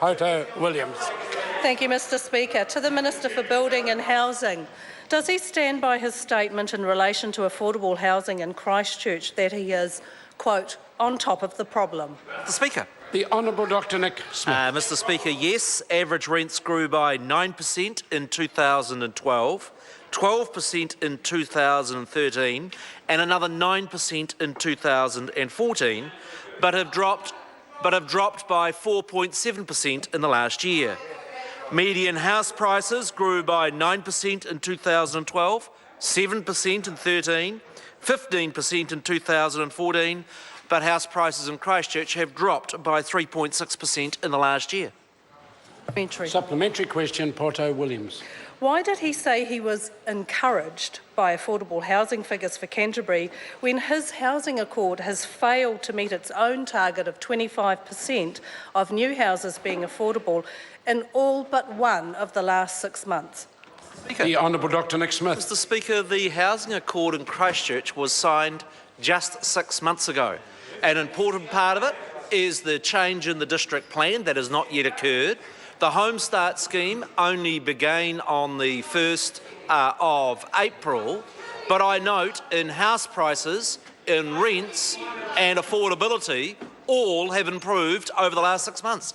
Poto Williams. Thank you, Mr Speaker. To the Minister for Building and Housing, does he stand by his statement in relation to affordable housing in Christchurch that he is, quote, on top of the problem? Mr Speaker. The Honourable Dr Nick Smith. Mr Speaker, yes, average rents grew by 9% in 2012, 12% in 2013 and another 9% in 2014, but have dropped by 4.7% in the last year. Median house prices grew by 9% in 2012, 7% in 13, 15% in 2014, but house prices in Christchurch have dropped by 3.6% in the last year. Supplementary question, Poto Williams. Why did he say he was encouraged by affordable housing figures for Canterbury when his housing accord has failed to meet its own target of 25% of new houses being affordable in all but one of the last 6 months? Speaker. The Honourable Dr Nick Smith. Mr Speaker, the housing accord in Christchurch was signed just 6 months ago. An important part of it is the change in the district plan that has not yet occurred. The Home Start scheme only began on the 1st of April, but I note in house prices, in rents and affordability, all have improved over the last 6 months.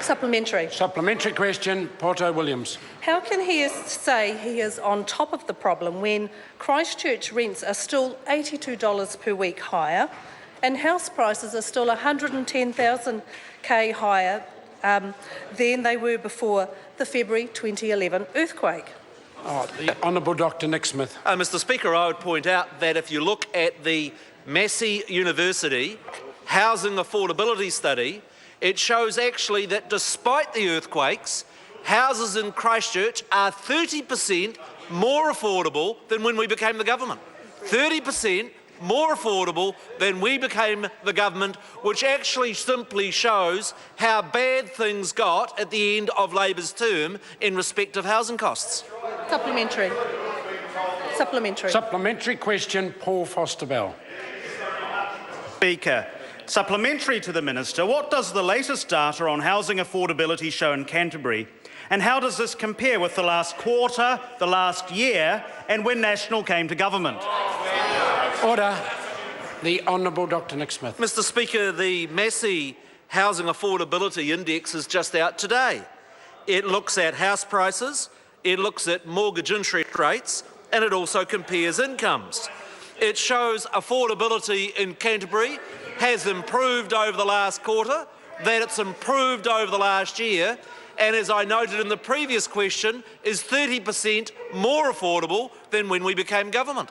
Supplementary. Supplementary question, Poto Williams. How can he say he is on top of the problem when Christchurch rents are still $82 per week higher and house prices are still $110,000 higher than they were before the February 2011 earthquake? The Honourable Dr Nick Smith. Mr Speaker, I would point out that if you look at the Massey University Housing Affordability Study, it shows actually that despite the earthquakes, houses in Christchurch are 30% more affordable than when we became the government. 30% more affordable than we became the government, which actually simply shows how bad things got at the end of Labor's term in respect of housing costs. Supplementary. Supplementary. Supplementary question, Paul Foster-Bell. Speaker, supplementary to the Minister, what does the latest data on housing affordability show in Canterbury, and how does this compare with the last quarter, the last year, and when National came to government? Order. The Honourable Dr Nick Smith. Mr Speaker, the Massey Housing Affordability Index is just out today. It looks at house prices, it looks at mortgage interest rates, and it also compares incomes. It shows affordability in Canterbury has improved over the last quarter, that it's improved over the last year, and as I noted in the previous question, is 30% more affordable than when we became government.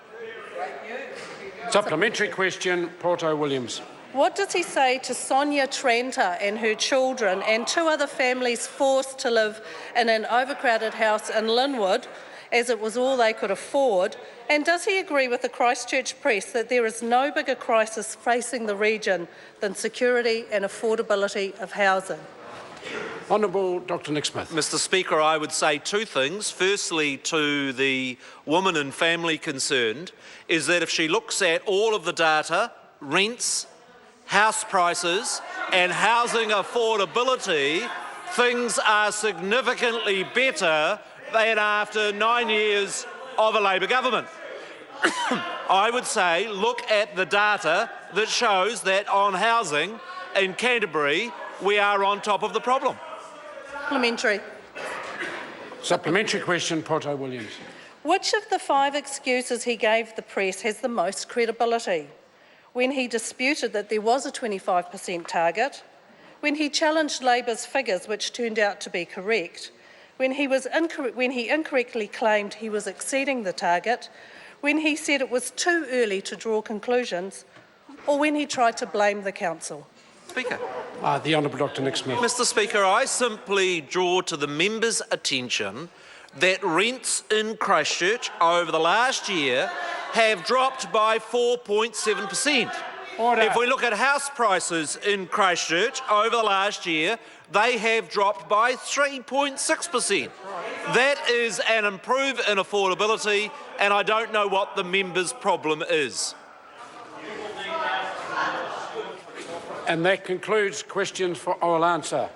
Supplementary question, Poto Williams. What does he say to Sonia Trenta and her children and 2 other families forced to live in an overcrowded house in Linwood, as it was all they could afford? And does he agree with the Christchurch press that there is no bigger crisis facing the region than security and affordability of housing? Honourable Dr Nick Smith. Mr Speaker, I would say 2 things. Firstly, to the woman and family concerned, is that if she looks at all of the data, rents, house prices and housing affordability, things are significantly better than after 9 years of a Labor government. I would say look at the data that shows that on housing in Canterbury we are on top of the problem. Supplementary. Supplementary question, Poto Williams. Which of the 5 excuses he gave the press has the most credibility? When he disputed that there was a 25% target, when he challenged Labor's figures which turned out to be correct, when he incorrectly claimed he was exceeding the target, when he said it was too early to draw conclusions, or when he tried to blame the council? Speaker. The Honourable Dr Nick Smith. Mr Speaker, I simply draw to the members' attention that rents in Christchurch over the last year have dropped by 4.7%. If we look at house prices in Christchurch over the last year, they have dropped by 3.6%. That is an improvement in affordability, and I don't know what the member's problem is. And that concludes questions for oral answer.